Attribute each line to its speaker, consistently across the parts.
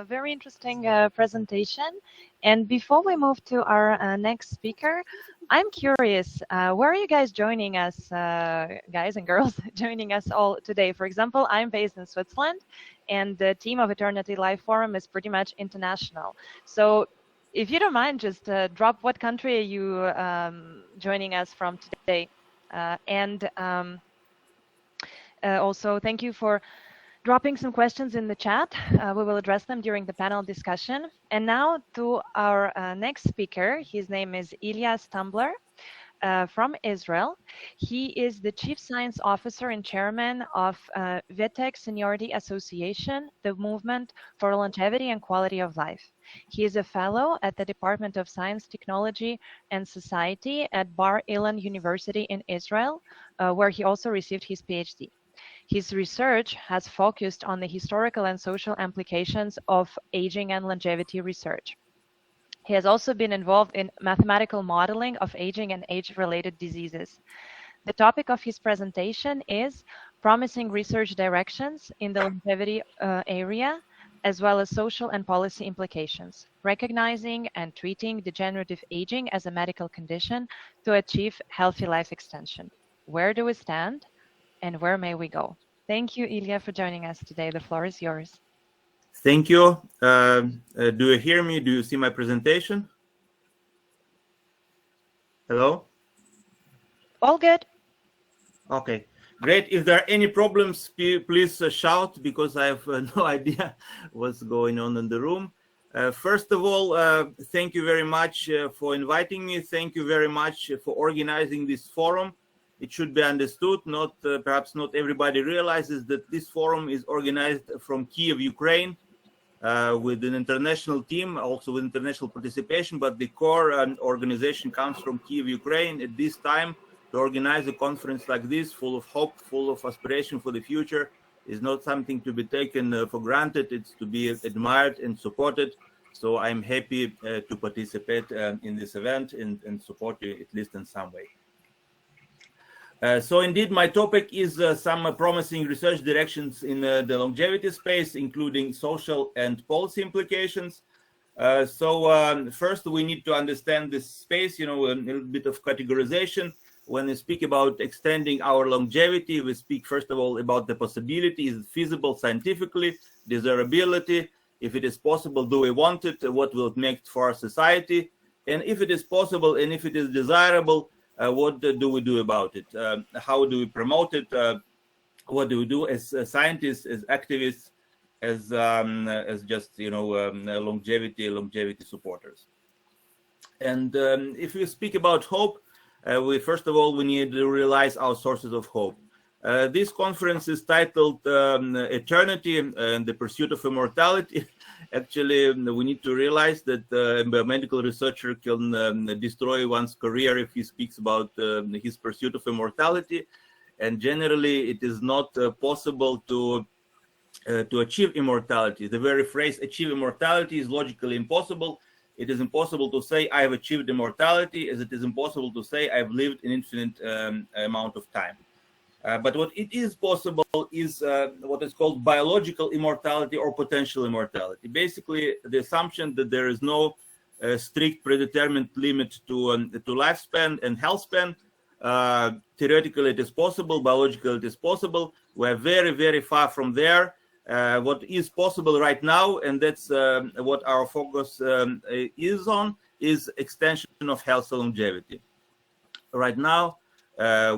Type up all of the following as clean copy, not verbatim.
Speaker 1: Very interesting presentation. And before we move to our next speaker, I'm curious, where are you guys joining us, guys and girls, joining us all today? For example, I'm based in Switzerland, and the team of Eternity Life Forum is pretty much international. So if you don't mind, just drop what country are you joining us from today. Also, thank you for dropping some questions in the chat. We will address them during the panel discussion. And now to our next speaker. His name is Ilyas Tumbler from Israel. He is the Chief Science Officer and Chairman of VETEC Seniority Association, the Movement for Longevity and Quality of Life. He is a fellow at the Department of Science, Technology and Society at Bar Ilan University in Israel, where he also received his PhD. His research has focused on the historical and social implications of aging and longevity research. He has also been involved in mathematical modeling of aging and age-related diseases. The topic of his presentation is promising research directions in the longevity area, as well as social and policy implications, recognizing and treating degenerative aging as a medical condition to achieve healthy life extension. Where do we stand? And where may we go? Thank you, Ilya, for joining us today. The floor is yours.
Speaker 2: Thank you. Do you hear me? Do you see my presentation? Hello?
Speaker 1: All good.
Speaker 2: Okay, great. If there are any problems, please shout, because I have no idea what's going on in the room. First of all, thank you very much for inviting me. Thank you very much for organizing this forum. It should be understood, perhaps not everybody realizes that this forum is organized from Kiev, Ukraine, with an international team, also with international participation, but the core organization comes from Kiev, Ukraine. At this time, to organize a conference like this, full of hope, full of aspiration for the future, is not something to be taken for granted. It's to be admired and supported. So I'm happy to participate in this event and support you, at least in some way. So indeed, my topic is some promising research directions in the longevity space, including social and policy implications. First, we need to understand this space, a little bit of categorization. When we speak about extending our longevity, we speak, first of all, about the possibility. Is it feasible scientifically? Desirability? If it is possible, do we want it? What will it make for our society? And if it is possible and if it is desirable, what do we do about it? How do we promote it? What do we do as scientists, as activists, as just longevity supporters? And if we speak about hope, first of all we need to realize our sources of hope. This conference is titled Eternity and the Pursuit of Immortality. Actually, we need to realize that a medical researcher can destroy one's career if he speaks about his pursuit of immortality. And generally, it is not possible to achieve immortality. The very phrase "achieve immortality" is logically impossible. It is impossible to say I have achieved immortality, as it is impossible to say I've lived an infinite amount of time. But what it is possible is what is called biological immortality or potential immortality. Basically, the assumption that there is no strict predetermined limit to lifespan and health span. Theoretically, it is possible. Biologically, it is possible. We're very, very far from there. What is possible right now, and that's what our focus is on, is extension of health and longevity. Right now,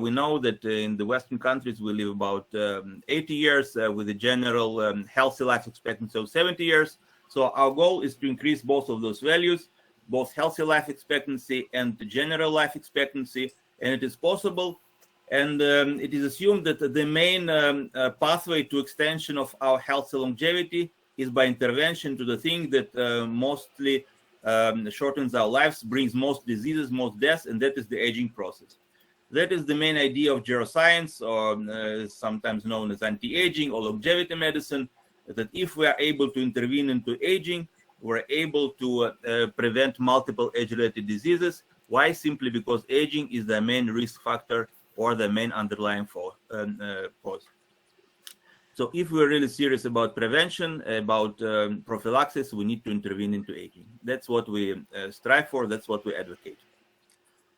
Speaker 2: we know that in the Western countries, we live about 80 years with a general healthy life expectancy of 70 years. So our goal is to increase both of those values, both healthy life expectancy and the general life expectancy, and it is possible. And it is assumed that the main pathway to extension of our health and longevity is by intervention to the thing that mostly shortens our lives, brings most diseases, most deaths, and that is the aging process. That is the main idea of geroscience, or sometimes known as anti-aging or longevity medicine, that if we are able to intervene into aging, we're able to prevent multiple age-related diseases. Why? Simply because aging is the main risk factor or the main underlying cause. So if we're really serious about prevention, about prophylaxis, we need to intervene into aging. That's what we strive for. That's what we advocate.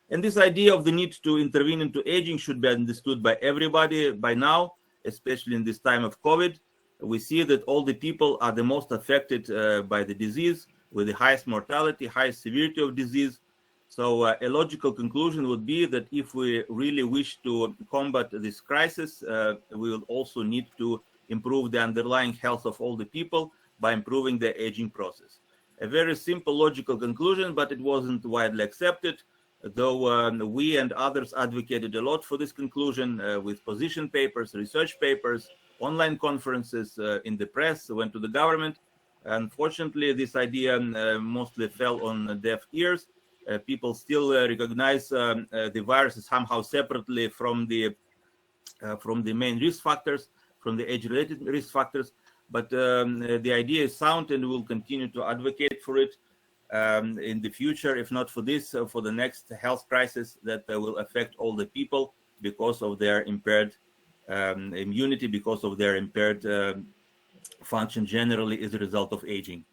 Speaker 2: And this idea of the need to intervene into aging should be understood by everybody by now, especially in this time of COVID. We see that all the people are the most affected by the disease, with the highest mortality, highest severity of disease. So a logical conclusion would be that if we really wish to combat this crisis, we will also need to improve the underlying health of all the people by improving the aging process. A very simple logical conclusion, but it wasn't widely accepted, though we and others advocated a lot for this conclusion with position papers, research papers, online conferences, in the press, went to the government. Unfortunately, this idea mostly fell on deaf ears. People still recognize the virus somehow separately from the main risk factors, from the age-related risk factors. But the idea is sound, and we'll continue to advocate for it in the future, if not for this, for the next health crisis that will affect all the people because of their impaired immunity, because of their impaired function generally as a result of aging.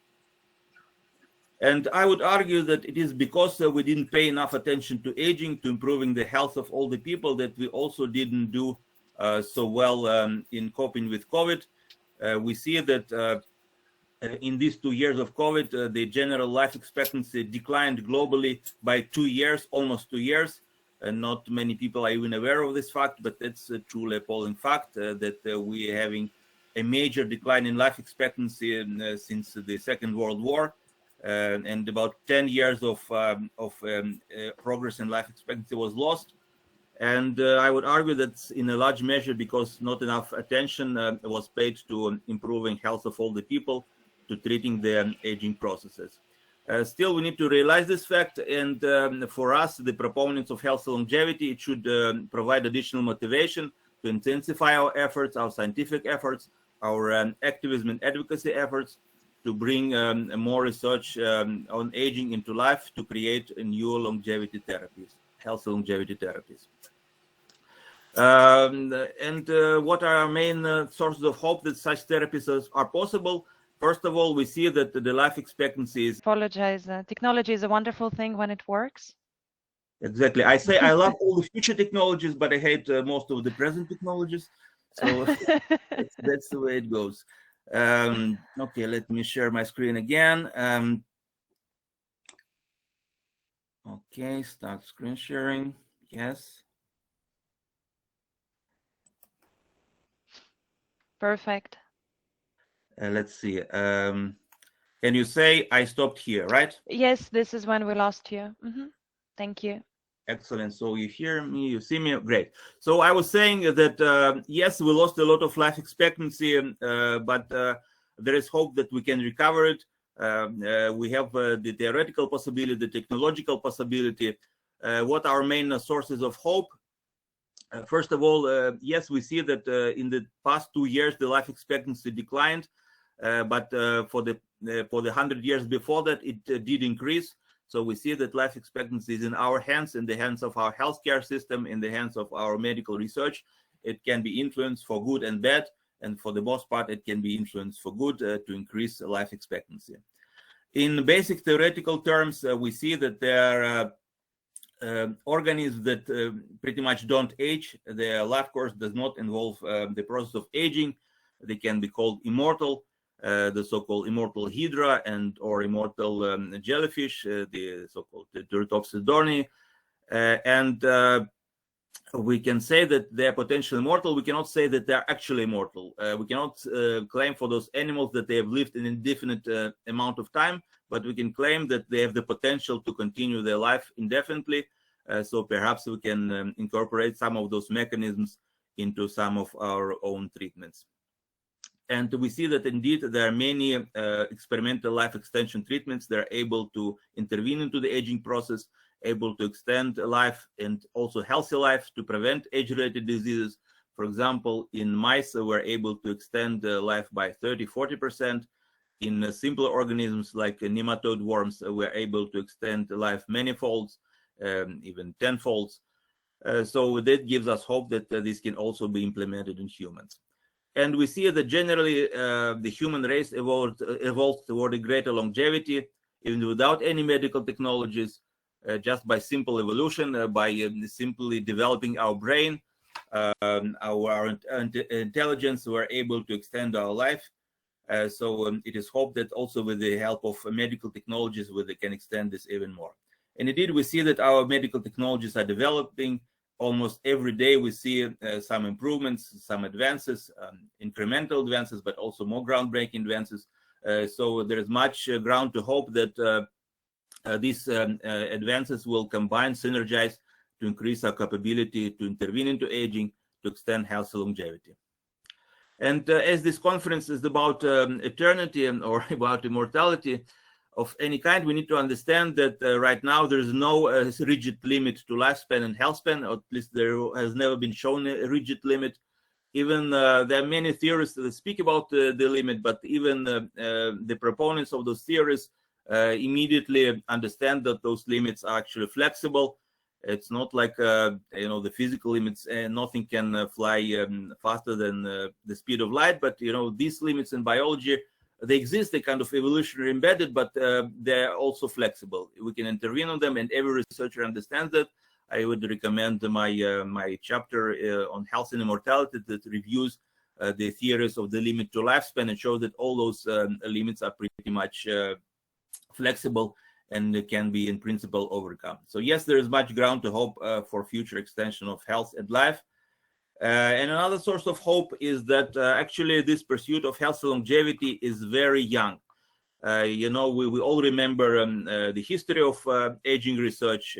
Speaker 2: And I would argue that it is because we didn't pay enough attention to aging, to improving the health of all the people, that we also didn't do so well in coping with COVID. We see that in these 2 years of COVID, the general life expectancy declined globally by 2 years, almost 2 years. And not many people are even aware of this fact, but it's a truly appalling fact that we are having a major decline in life expectancy since the Second World War. And about 10 years of progress in life expectancy was lost. And I would argue that's in a large measure because not enough attention was paid to improving health of all the people, to treating the aging processes. Still, we need to realize this fact, and for us, the proponents of health longevity, it should provide additional motivation to intensify our efforts, our scientific efforts, our activism and advocacy efforts, to bring more research on aging into life, to create new longevity therapies, health longevity therapies. What are our main sources of hope that such therapies are possible? First of all, we see that the life expectancy is...
Speaker 1: Apologize. Technology is a wonderful thing when it works.
Speaker 2: Exactly. I say I love all the future technologies, but I hate most of the present technologies. So that's the way it goes. Okay, let me share my screen again. Okay, start screen sharing. Yes.
Speaker 1: Perfect.
Speaker 2: Let's see. Can you say I stopped here, right?
Speaker 1: Yes, this is when we lost you. Thank you.
Speaker 2: Excellent. So you hear me, you see me, great. So I was saying that yes, we lost a lot of life expectancy, but there is hope that we can recover it. We have the theoretical possibility, the technological possibility. What are our main sources of hope? First of all, yes, we see that in the past 2 years the life expectancy declined, but for the 100 years before that it did increase. So we see that life expectancy is in our hands, in the hands of our healthcare system, in the hands of our medical research. It can be influenced for good and bad, and for the most part, it can be influenced for good to increase life expectancy. In basic theoretical terms, we see that there are organisms that pretty much don't age. Their life course does not involve the process of aging. They can be called immortal. The so-called immortal hydra and or immortal jellyfish, the so-called Turritopsis. And we can say that they're potentially immortal. We cannot say that they're actually immortal. We cannot claim for those animals that they have lived an indefinite amount of time, but we can claim that they have the potential to continue their life indefinitely. So perhaps we can incorporate some of those mechanisms into some of our own treatments. And we see that indeed there are many experimental life extension treatments that are able to intervene into the aging process, able to extend life and also healthy life, to prevent age-related diseases. For example, in mice, we're able to extend life by 30-40%. In simpler organisms like nematode worms, we're able to extend life many folds, even 10 folds. So that gives us hope that this can also be implemented in humans. And we see that generally the human race evolved toward a greater longevity, even without any medical technologies, just by simple evolution, by simply developing our brain, our intelligence, we're able to extend our life. So it is hoped that also with the help of medical technologies, we can extend this even more. And indeed, we see that our medical technologies are developing. Almost every day we see some improvements, some advances, incremental advances, but also more groundbreaking advances. So there is much ground to hope that these advances will combine, synergize to increase our capability to intervene into aging, to extend health and longevity. And as this conference is about eternity or about immortality of any kind, we need to understand that right now there is no rigid limit to lifespan and health span, or at least there has never been shown a rigid limit. Even there are many theorists that speak about the limit, but even the proponents of those theories immediately understand that those limits are actually flexible. It's not like the physical limits. Nothing can fly faster than the speed of light. But these limits in biology, they exist. They kind of evolutionary embedded, but they're also flexible. We can intervene on them, and every researcher understands that. I would recommend my chapter on health and immortality that reviews the theories of the limit to lifespan and shows that all those limits are pretty much flexible and can be in principle overcome. So yes, there is much ground to hope for future extension of health and life. And another source of hope is that actually this pursuit of health and longevity is very young. We all remember the history of aging research.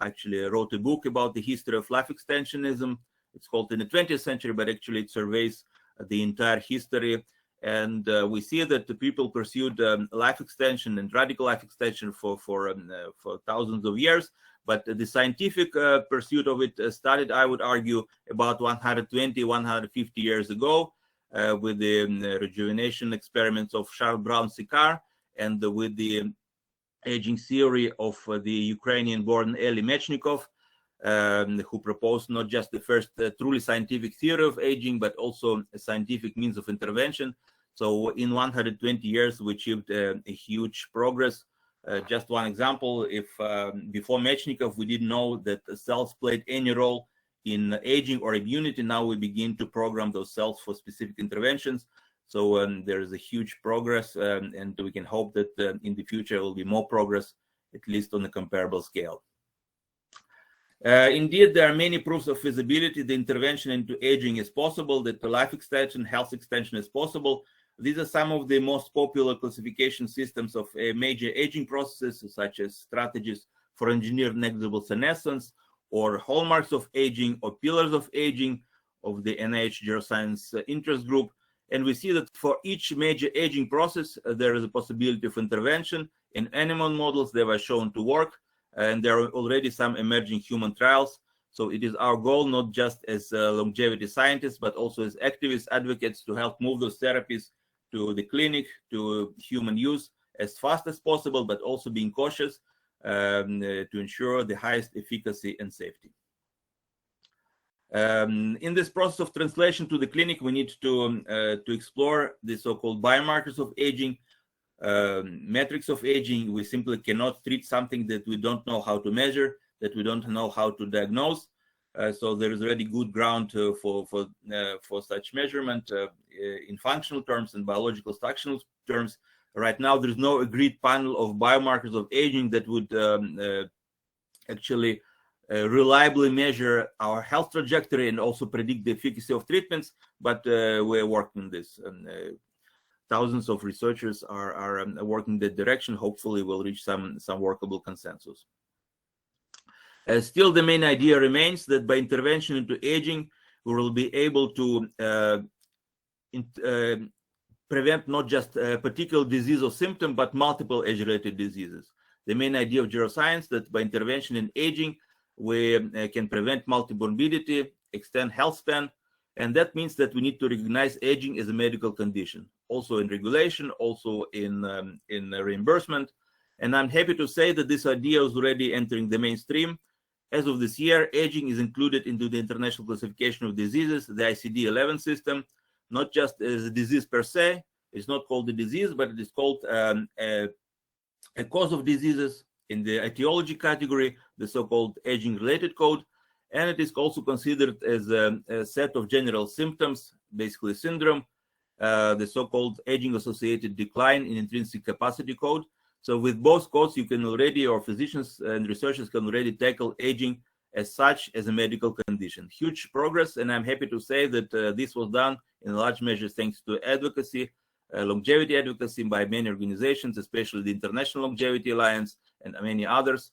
Speaker 2: Actually wrote a book about the history of life extensionism. It's called In the 20th Century, but actually it surveys the entire history. And we see that the people pursued life extension and radical life extension for thousands of years. But the scientific pursuit of it started, I would argue, about 120, 150 years ago with the rejuvenation experiments of Charles Brown-Séquard and with the aging theory of the Ukrainian-born Eli Mechnikov, who proposed not just the first truly scientific theory of aging, but also a scientific means of intervention. So in 120 years, we achieved a huge progress. Just one example, if before Mechnikov, we didn't know that cells played any role in aging or immunity, now we begin to program those cells for specific interventions. So there is a huge progress, and we can hope that in the future will be more progress, at least on a comparable scale. Indeed, there are many proofs of feasibility. The intervention into aging is possible, that the life extension, health extension is possible. These are some of the most popular classification systems of major aging processes, such as strategies for engineered negligible senescence, or hallmarks of aging, or pillars of aging of the NIH Neuroscience Interest Group. And we see that for each major aging process, there is a possibility of intervention. In animal models, they were shown to work, and there are already some emerging human trials. So it is our goal, not just as longevity scientists, but also as activists, advocates, to help move those therapies to the clinic, to human use as fast as possible, but also being cautious to ensure the highest efficacy and safety. In this process of translation to the clinic, we need to explore the so-called biomarkers of aging, metrics of aging. We simply cannot treat something that we don't know how to measure, that we don't know how to diagnose. So there is already good ground for such measurement in functional terms and biological structural terms. Right now, there is no agreed panel of biomarkers of aging that would actually reliably measure our health trajectory and also predict the efficacy of treatments, but we're working on this. And thousands of researchers are working in that direction. Hopefully, we'll reach some workable consensus. Still, the main idea remains that by intervention into aging, we will be able to prevent not just a particular disease or symptom, but multiple age-related diseases. The main idea of geroscience that by intervention in aging, we can prevent multimorbidity, extend health span, and that means that we need to recognize aging as a medical condition, also in regulation, also in reimbursement. And I'm happy to say that this idea is already entering the mainstream. As of this year, aging is included into the International Classification of Diseases, the ICD-11 system. not just as a disease per se. It's not called a disease, but it is called a cause of diseases in the etiology category, the so-called aging-related code, and it is also considered as a set of general symptoms, basically syndrome, the so-called aging-associated decline in intrinsic capacity code. So with both codes, you can already, or physicians and researchers can already tackle aging as such as a medical condition. Huge progress, and I'm happy to say that this was done in large measure thanks to advocacy, longevity advocacy by many organizations, especially the International Longevity Alliance and many others.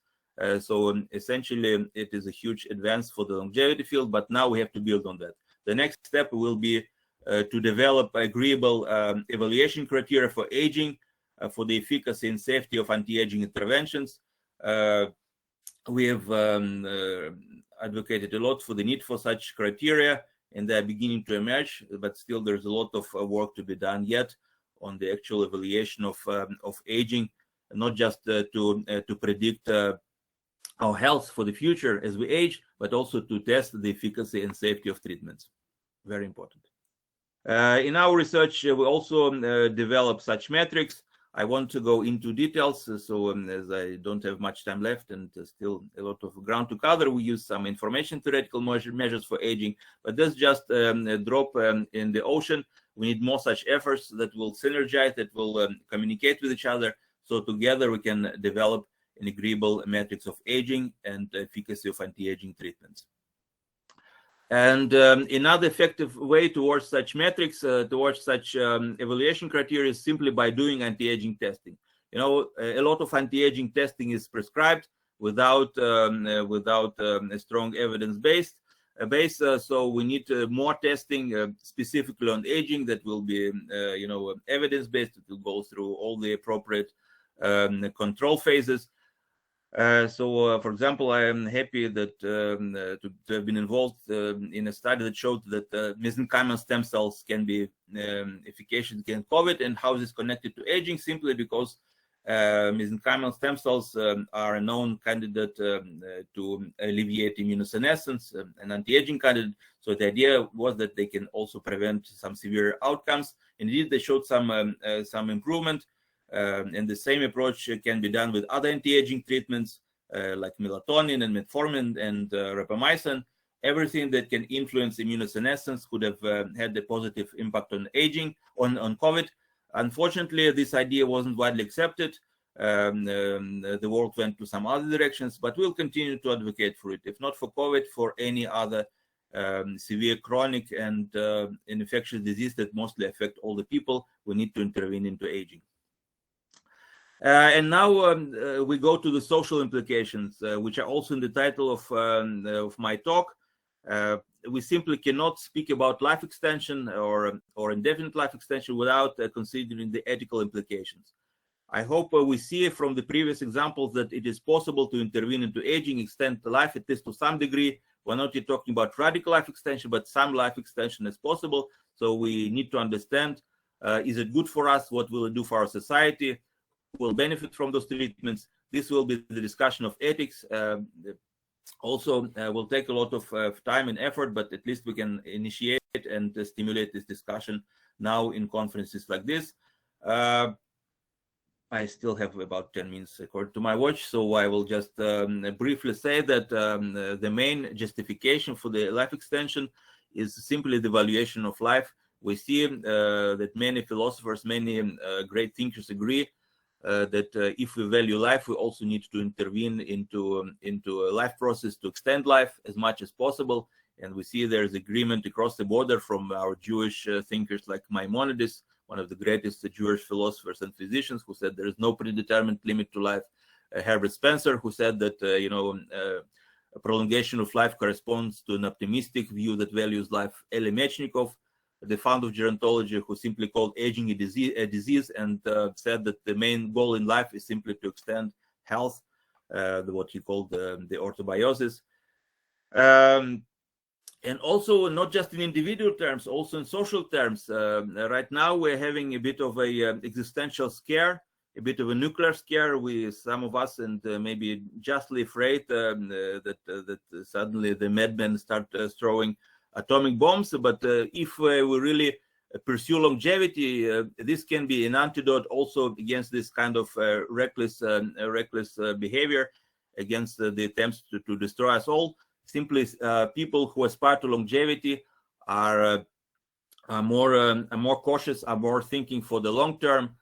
Speaker 2: So essentially, it is a huge advance for the longevity field, but now we have to build on that. The next step will be to develop agreeable evaluation criteria for aging, for the efficacy and safety of anti-aging interventions. We have advocated a lot for the need for such criteria, and they're beginning to emerge, but still there's a lot of work to be done yet on the actual evaluation of aging, not just to predict our health for the future as we age, but also to test the efficacy and safety of treatments. Very important. In our research, we also develop such metrics. I want to go into details, so as I don't have much time left and still a lot of ground to cover, we use some information theoretical measures for aging, but that's just a drop in the ocean. We need more such efforts that will synergize, that will communicate with each other, so together we can develop an agreeable metrics of aging and efficacy of anti-aging treatments. And another effective way towards such metrics, towards such evaluation criteria, is simply by doing anti-aging testing. You know, a lot of anti-aging testing is prescribed without a strong evidence-based base. So we need more testing specifically on aging that will be, evidence-based. It will go through all the appropriate control phases. For example, I am happy that to have been involved in a study that showed that mesenchymal stem cells can be efficacious against COVID, and how is this connected to aging? Simply because mesenchymal stem cells are a known candidate to alleviate immunosenescence, an anti-aging candidate. So the idea was that they can also prevent some severe outcomes. Indeed, they showed some improvement. And the same approach can be done with other anti-aging treatments like melatonin and metformin and rapamycin. Everything that can influence immunosenescence could have had a positive impact on aging, on COVID. Unfortunately, this idea wasn't widely accepted. The world went to some other directions, but we'll continue to advocate for it, if not for COVID, for any other severe chronic and infectious disease that mostly affect older people. We need to intervene into aging. And now we go to the social implications, which are also in the title of my talk. We simply cannot speak about life extension or indefinite life extension without considering the ethical implications. I hope we see from the previous examples that it is possible to intervene into aging, extend the life, at least to some degree. We're not yet talking about radical life extension, but some life extension is possible. So we need to understand, is it good for us? What will it do for our society? Will benefit from those treatments? This will be the discussion of ethics. Also will take a lot of time and effort, but at least we can initiate and stimulate this discussion now in conferences like this. I still have about 10 minutes according to my watch, so I will just briefly say that the main justification for the life extension is simply the valuation of life. We see that many philosophers, many great thinkers agree that if we value life, we also need to intervene into a life process to extend life as much as possible. And we see there's agreement across the border from our Jewish thinkers like Maimonides, one of the greatest Jewish philosophers and physicians, who said there is no predetermined limit to life. Herbert Spencer, who said that a prolongation of life corresponds to an optimistic view that values life. Elie Mechnikov, the founder of gerontology, who simply called aging a disease and said that the main goal in life is simply to extend health, what he called the orthobiosis. And also, not just in individual terms, also in social terms. Right now, we're having a bit of a existential scare, a bit of a nuclear scare. Some of us, and maybe justly afraid that suddenly the madmen start throwing atomic bombs. But if we really pursue longevity, this can be an antidote also against this kind of reckless behavior, against the attempts to destroy us all. Simply, people who aspire to longevity are more cautious, are more thinking for the long term,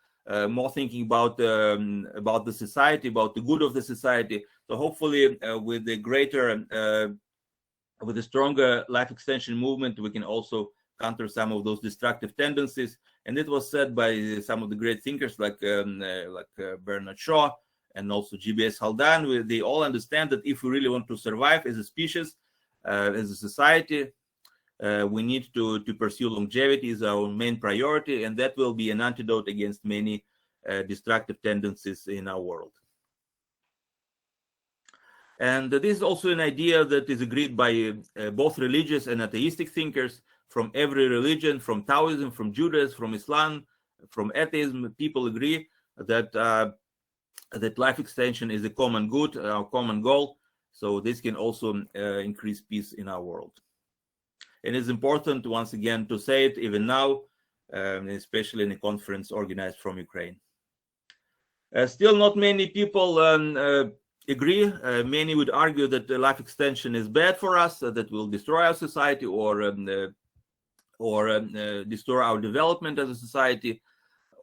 Speaker 2: more thinking about the society, about the good of the society. So hopefully, with the stronger life extension movement, we can also counter some of those destructive tendencies. And it was said by some of the great thinkers like Bernard Shaw and also GBS Haldan. They all understand that if we really want to survive as a species, as a society, we need to pursue longevity as our main priority, and that will be an antidote against many destructive tendencies in our world. And this is also an idea that is agreed by both religious and atheistic thinkers from every religion, from Taoism, from Judaism, from Islam, from atheism. People agree that that life extension is a common good, our common goal. So this can also increase peace in our world. And it's important, once again, to say it even now, especially in a conference organized from Ukraine. Still, not many people agree. Many would argue that the life extension is bad for us, that will destroy our society or destroy our development as a society.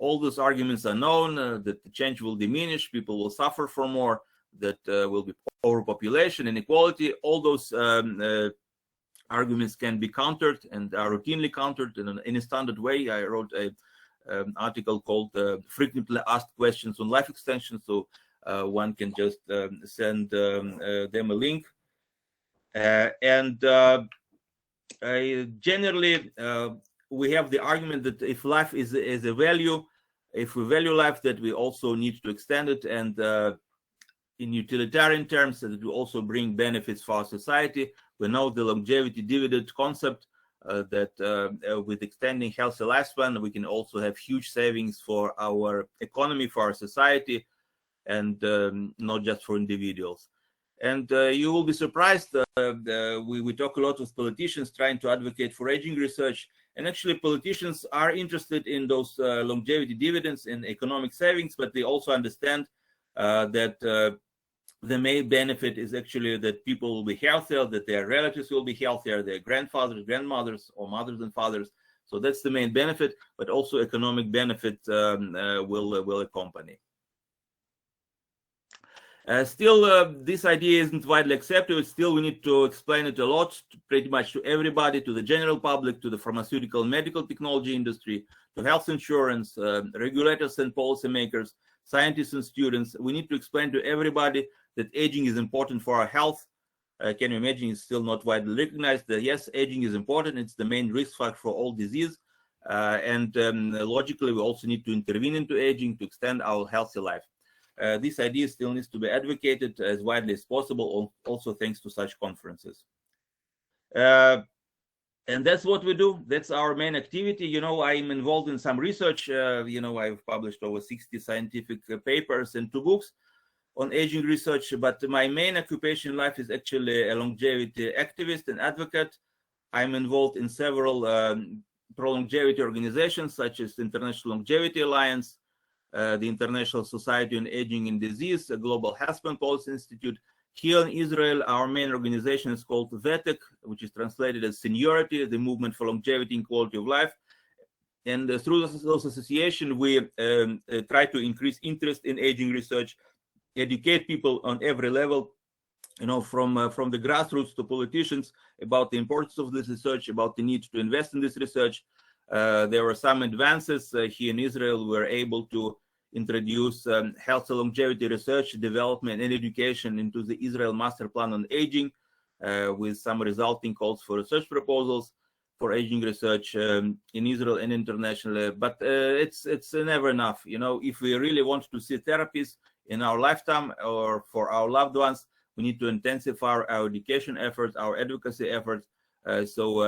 Speaker 2: All those arguments are known, that the change will diminish, people will suffer for more, that will be overpopulation, inequality. All those arguments can be countered and are routinely countered in a standard way. I wrote an article called Frequently Asked Questions on Life Extension, so one can just send them a link. Generally, we have the argument that if life is a value, if we value life, that we also need to extend it, and in utilitarian terms, that it will also bring benefits for our society. We know the longevity dividend concept, that with extending healthy lifespan, we can also have huge savings for our economy, for our society, and not just for individuals. And you will be surprised, we talk a lot with politicians trying to advocate for aging research, and actually politicians are interested in those longevity dividends and economic savings, but they also understand that the main benefit is actually that people will be healthier, that their relatives will be healthier, their grandfathers, grandmothers, or mothers and fathers. So that's the main benefit, but also economic benefit will accompany. Still, this idea isn't widely accepted. Still, we need to explain it a lot, pretty much to everybody, to the general public, to the pharmaceutical and medical technology industry, to health insurance, regulators and policymakers, scientists and students. We need to explain to everybody that aging is important for our health. Can you imagine? It's still not widely recognized that yes, aging is important. It's the main risk factor for all disease. And logically, we also need to intervene into aging to extend our healthy life. This idea still needs to be advocated as widely as possible, also thanks to such conferences. And that's what we do. That's our main activity. You know, I'm involved in some research. You know, I've published over 60 scientific papers and 2 books on aging research, but my main occupation in life is actually a longevity activist and advocate. I'm involved in several pro-longevity organizations, such as the International Longevity Alliance, the International Society on Aging and Disease, the Global Health and Policy Institute. Here in Israel, our main organization is called VETEC, which is translated as Seniority, the Movement for Longevity and Quality of Life. And through those association, we try to increase interest in aging research, educate people on every level, you know, from the grassroots to politicians, about the importance of this research, about the need to invest in this research. There were some advances here in Israel. We were able to introduce health and longevity research, development, and education into the Israel Master Plan on Aging, with some resulting calls for research proposals for aging research in Israel and internationally. But it's never enough. You know, if we really want to see therapies in our lifetime or for our loved ones, we need to intensify our education efforts, our advocacy efforts, so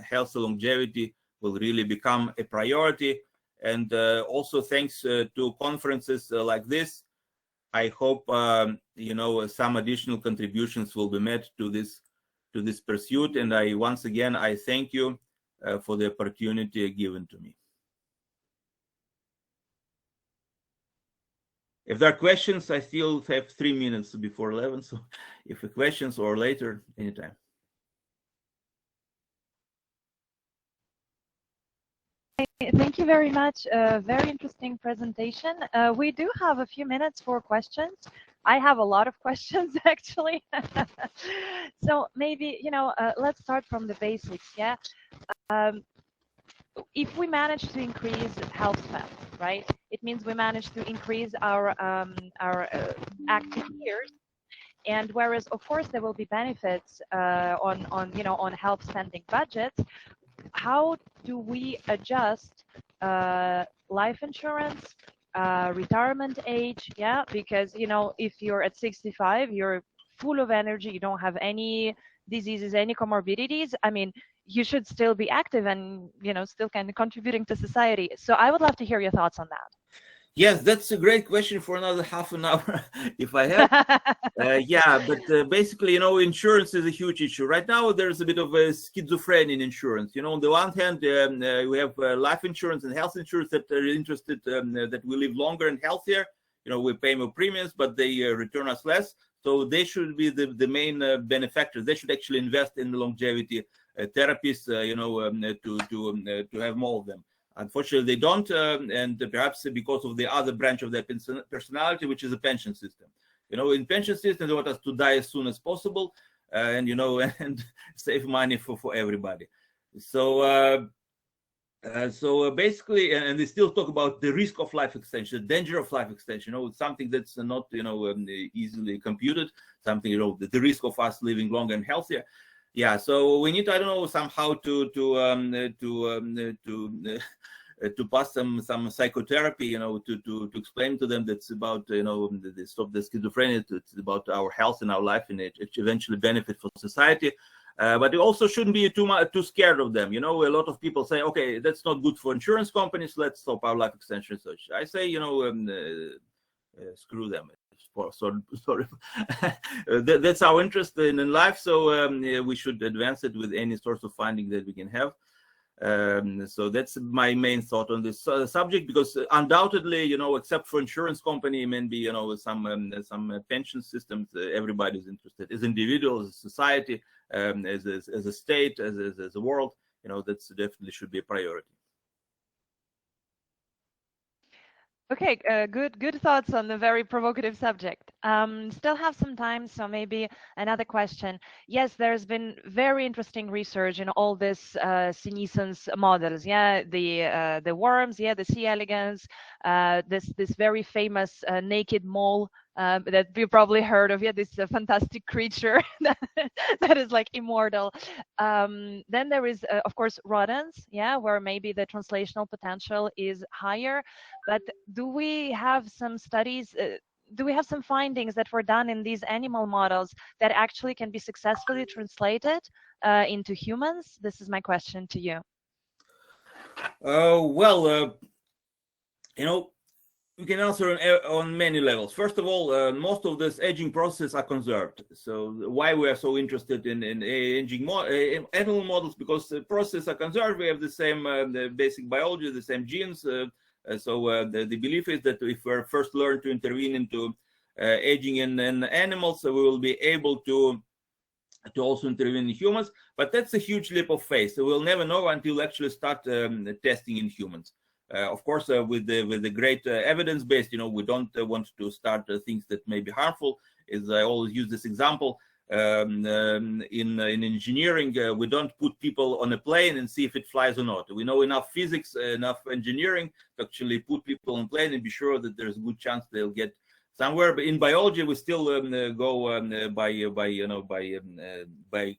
Speaker 2: health and longevity will really become a priority. And also thanks to conferences like this, I hope you know, some additional contributions will be made to this pursuit. And once again I thank you for the opportunity given to me. If there are questions, I still have 3 minutes before 11, so if questions or later, anytime.
Speaker 1: Thank you very much. Very interesting presentation. We do have a few minutes for questions. I have a lot of questions actually. So maybe, let's start from the basics. Yeah. If we manage to increase health span, right? It means we manage to increase our active years. And whereas, of course, there will be benefits on health spending budgets, how do we adjust life insurance, retirement age? Yeah, because if you're at 65, you're full of energy, you don't have any diseases, any comorbidities. I mean, you should still be active and still kind of contributing to society. So I would love to hear your thoughts on that.
Speaker 2: Yes, that's a great question for another half an hour if I have. Yeah, but basically, insurance is a huge issue. Right now, there's a bit of a schizophrenia in insurance. On the one hand, we have life insurance and health insurance that are interested that we live longer and healthier. We pay more premiums, but they return us less. So they should be the main benefactors. They should actually invest in the longevity therapies, to have more of them. Unfortunately, they don't, and perhaps because of the other branch of their personality, which is a pension system. In pension system, they want us to die as soon as possible, and and save money for everybody. So basically, and they still talk about the risk of life extension, the danger of life extension. It's something that's not easily computed. Something the risk of us living longer and healthier. Yeah, so we need, I don't know, somehow to pass some psychotherapy, to explain to them that's about, the stop the schizophrenia. It's about our health and our life, and it eventually benefit for society. But it also shouldn't be too scared of them. A lot of people say, okay, that's not good for insurance companies. Let's stop our life extension research. I say, screw them. Sorry. That's our interest in life, so we should advance it with any source of funding that we can have. So that's my main thought on this subject, because undoubtedly, except for insurance company, maybe some pension systems, everybody's interested. As individuals, as society, as a state, as a world, that's definitely should be a priority.
Speaker 1: Okay, good thoughts on the very provocative subject. Still have some time, so maybe another question. Yes, there's been very interesting research in all this senescence models. Yeah, the worms, yeah, the C. elegans, this very famous naked mole that you probably heard of. Yeah, this fantastic creature that is like immortal. Then there is, of course, rodents. Yeah, where maybe the translational potential is higher. But do we have some studies? Do we have some findings that were done in these animal models that actually can be successfully translated into humans? This is my question to you.
Speaker 2: Well, we can answer on many levels. First of all, most of this aging process are conserved. So why we are so interested in aging animal models? Because the processes are conserved. We have the same the basic biology, the same genes. So the belief is that if we first learn to intervene into aging in animals, so we will be able to also intervene in humans. But that's a huge leap of faith. So we'll never know until we actually start testing in humans. Of course, with the great evidence based, we don't want to start things that may be harmful. As I always use this example, in engineering, we don't put people on a plane and see if it flies or not. We know enough physics, enough engineering to actually put people on a plane and be sure that there's a good chance they'll get somewhere. But in biology, we still go by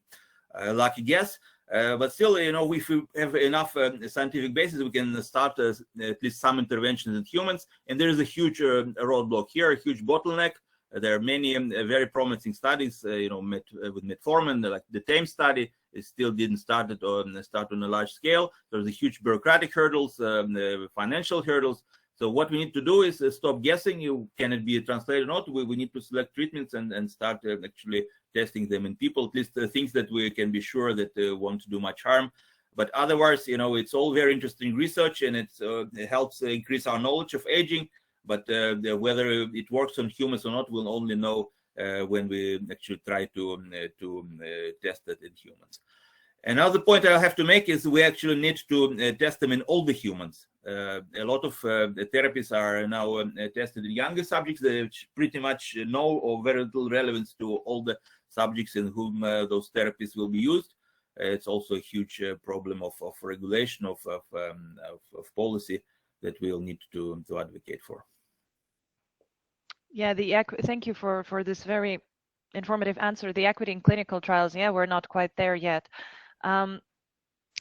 Speaker 2: lucky guess. But still, if we have enough scientific basis, we can start at least some interventions in humans. And there is a huge roadblock here, a huge bottleneck. There are many very promising studies, with metformin, like the TAME study. It still didn't start on a large scale. There's a huge bureaucratic hurdles, financial hurdles. So what we need to do is stop guessing. Can it be translated or not? We need to select treatments and start actually testing them in people, at least things that we can be sure that won't do much harm. But otherwise, it's all very interesting research, and it helps increase our knowledge of aging. But whether it works on humans or not, we'll only know when we actually try to test it in humans. Another point I have to make is we actually need to test them in older humans. A lot of therapies are now tested in younger subjects, which pretty much no or very little relevance to older subjects in whom those therapies will be used. It's also a huge problem of regulation of policy that we'll need to advocate for.
Speaker 1: Yeah, thank you for this very informative answer. The equity in clinical trials, yeah, we're not quite there yet.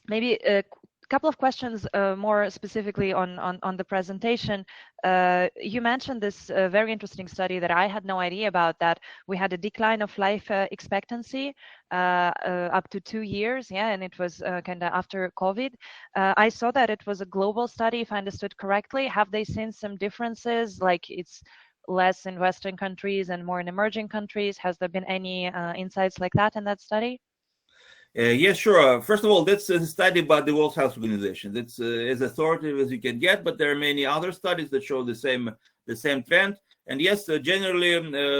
Speaker 1: Maybe a couple of questions more specifically on the presentation. You mentioned this very interesting study that I had no idea about, that we had a decline of life expectancy up to 2 years, yeah, and it was kind of after COVID. I saw that it was a global study, if I understood correctly. Have they seen some differences, like it's less in Western countries and more in emerging countries? Has there been any insights like that in that study?
Speaker 2: Yes, sure. First of all, that's a study by the World Health Organization. That's as authoritative as you can get, but there are many other studies that show the same trend. And yes, generally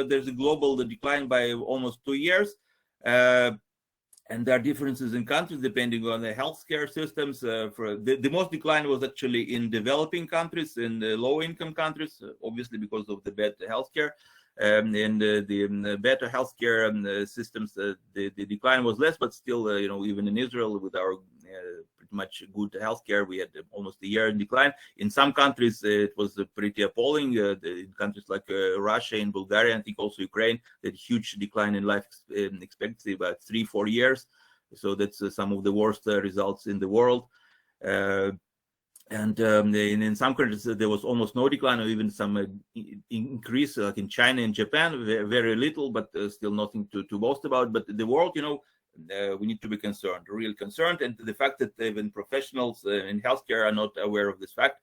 Speaker 2: there's a global decline by almost 2 years. And there are differences in countries depending on the healthcare systems. For the most decline was actually in developing countries, in the low-income countries, obviously because of the bad healthcare. In the better healthcare systems, the decline was less, but still, even in Israel, with our pretty much good healthcare, we had almost a year in decline. In some countries, it was pretty appalling. In countries like Russia and Bulgaria, I think also Ukraine, that huge decline in life expectancy, about 3-4 years. So that's some of the worst results in the world. And in some countries, there was almost no decline, or even some increase, like in China and Japan, very little, but still nothing to boast about. But the world, we need to be concerned, real concerned. And the fact that even professionals in healthcare are not aware of this fact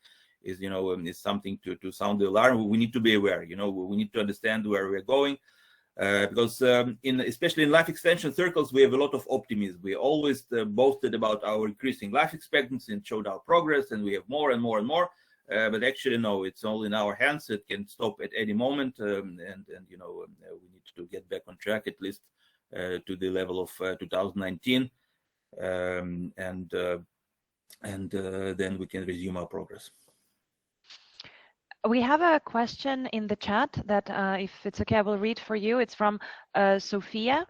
Speaker 2: is, is something to sound the alarm. We need to be aware, we need to understand where we're going. Because especially in life extension circles, we have a lot of optimism. We always boasted about our increasing life expectancy and showed our progress, and we have more and more and more. But actually, no, it's all in our hands. It can stop at any moment, and we need to get back on track, at least to the level of 2019, and then we can resume our progress.
Speaker 1: We have a question in the chat that, if it's okay, I will read for you. It's from Sophia.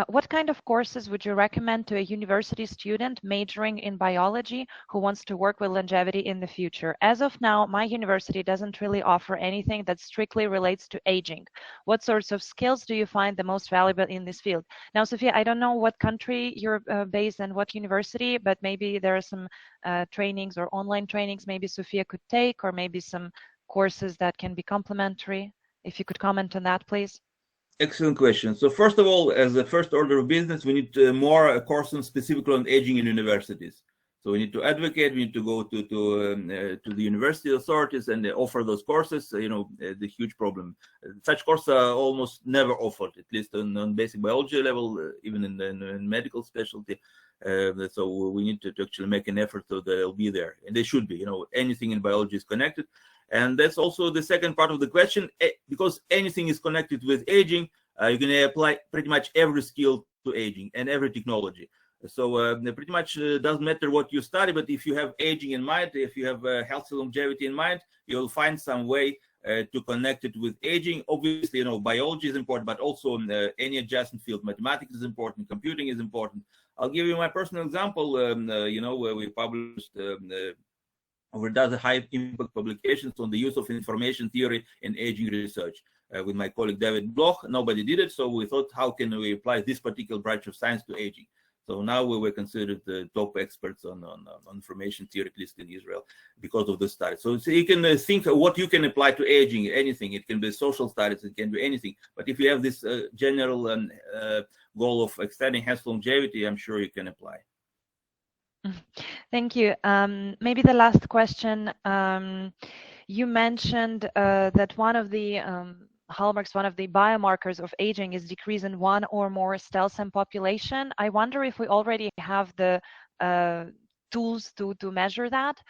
Speaker 1: What kind of courses would you recommend to a university student majoring in biology who wants to work with longevity in the future? As of now, my university doesn't really offer anything that strictly relates to aging. What sorts of skills do you find the most valuable in this field? Now, Sophia, I don't know what country you're based and what university, but maybe there are some trainings or online trainings maybe Sophia could take, or maybe some courses that can be complementary. If you could comment on that, please.
Speaker 2: Excellent question. So first of all, as a first order of business, we need more courses specifically on aging in universities. So we need to advocate. We need to go to the university authorities and offer those courses. The huge problem. Such courses are almost never offered, at least on basic biology level, even in medical specialty. So we need to actually make an effort so they'll be there, and they should be. Anything in biology is connected. And that's also the second part of the question, because anything is connected with aging, you can apply pretty much every skill to aging and every technology. So pretty much doesn't matter what you study, but if you have aging in mind, if you have healthy longevity in mind, you'll find some way to connect it with aging. Obviously, biology is important, but also any adjacent field. Mathematics is important, computing is important. I'll give you my personal example, where we published over dozen high impact publications on the use of information theory in aging research with my colleague David Bloch. Nobody did it, so we thought, how can we apply this particular branch of science to aging? So now we were considered the top experts on information theory, at least in Israel, because of the study. So you can think what you can apply to aging, anything. It can be social studies, it can be anything. But if you have this general goal of extending health longevity, I'm sure you can apply.
Speaker 1: Thank you. Maybe the last question. You mentioned that one of the hallmarks, one of the biomarkers of aging is decrease in one or more cell population. I wonder if we already have the tools to measure that,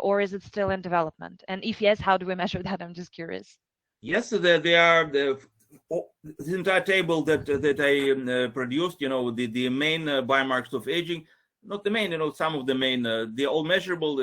Speaker 1: or is it still in development? And if yes, how do we measure that? I'm just curious.
Speaker 2: Yes, they are the entire table that I produced. The main biomarkers of aging, not the main. Some of the main. They're all measurable.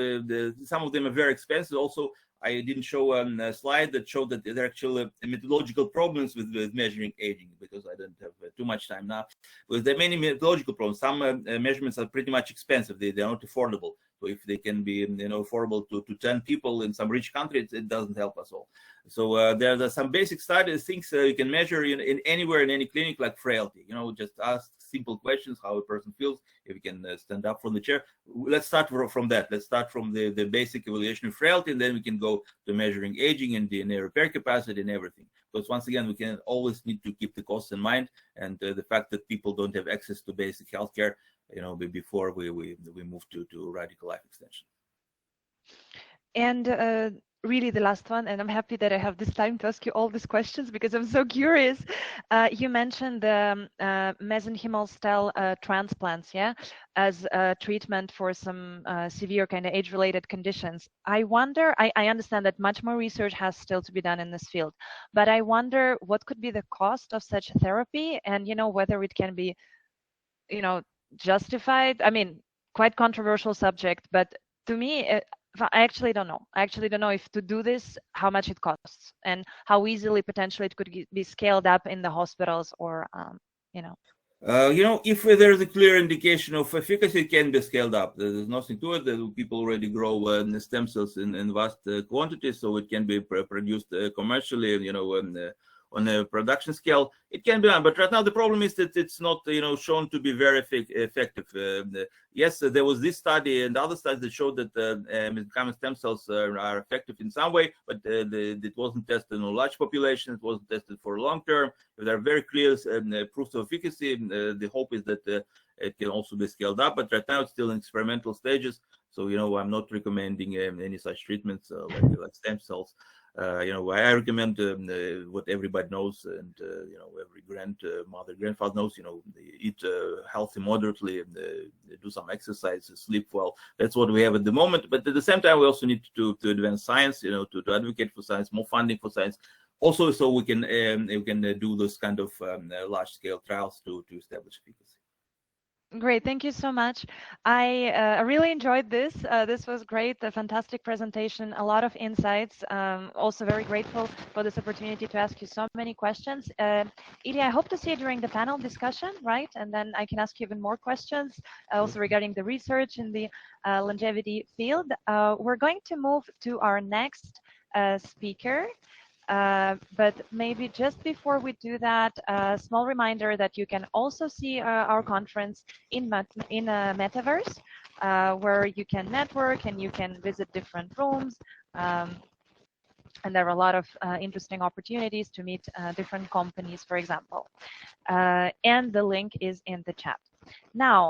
Speaker 2: Some of them are very expensive. Also, I didn't show a slide that showed that there are actually methodological problems with measuring aging, because I don't have too much time now. With the many methodological problems, some measurements are pretty much expensive. They are not affordable. So if they can be affordable to 10 people in some rich countries, it doesn't help us all. So there are some basic studies, things you can measure in anywhere in any clinic, like frailty. Just ask simple questions: how a person feels, if he can stand up from the chair. Let's start from that. Let's start from the basic evaluation of frailty, and then we can go to measuring aging and DNA repair capacity and everything. Because once again, we can always need to keep the costs in mind, and the fact that people don't have access to basic healthcare, before we move to radical life extension.
Speaker 1: And really the last one, and I'm happy that I have this time to ask you all these questions because I'm so curious. You mentioned the mesenchymal stem transplants, yeah, as a treatment for some severe kind of age-related conditions. I wonder, I understand that much more research has still to be done in this field, but I wonder what could be the cost of such therapy, and whether it can be justified. I mean, quite controversial subject, but to me, I actually don't know. I actually don't know if to do this, how much it costs, and how easily potentially it could be scaled up in the hospitals, or
Speaker 2: if there's a clear indication of efficacy, it can be scaled up. There's nothing to it. People already grow stem cells in vast quantities, so it can be produced commercially, on a production scale. It can be done, but right now the problem is that it's not, shown to be very effective. Yes, there was this study and other studies that showed that mesenchymal stem cells are effective in some way, but it wasn't tested in a large population. It wasn't tested for long term. If there are very clear proofs of efficacy, the hope is that it can also be scaled up. But right now it's still in experimental stages. So I'm not recommending any such treatments like stem cells. I recommend what everybody knows, and every grandmother, grandfather knows. Eat healthy moderately, and do some exercise, sleep well. That's what we have at the moment. But at the same time, we also need to advance science. To advocate for science, more funding for science, also so we can do those kind of large scale trials to establish efficacy.
Speaker 1: Great, thank you so much. I really enjoyed this. This was great, a fantastic presentation, a lot of insights. Also very grateful for this opportunity to ask you so many questions. Ilya, I hope to see you during the panel discussion, right? And then I can ask you even more questions, also regarding the research in the longevity field. We're going to move to our next speaker. But maybe just before we do that, a small reminder that you can also see our conference in a metaverse, where you can network and you can visit different rooms. And there are a lot of interesting opportunities to meet different companies, for example. And the link is in the chat. Now,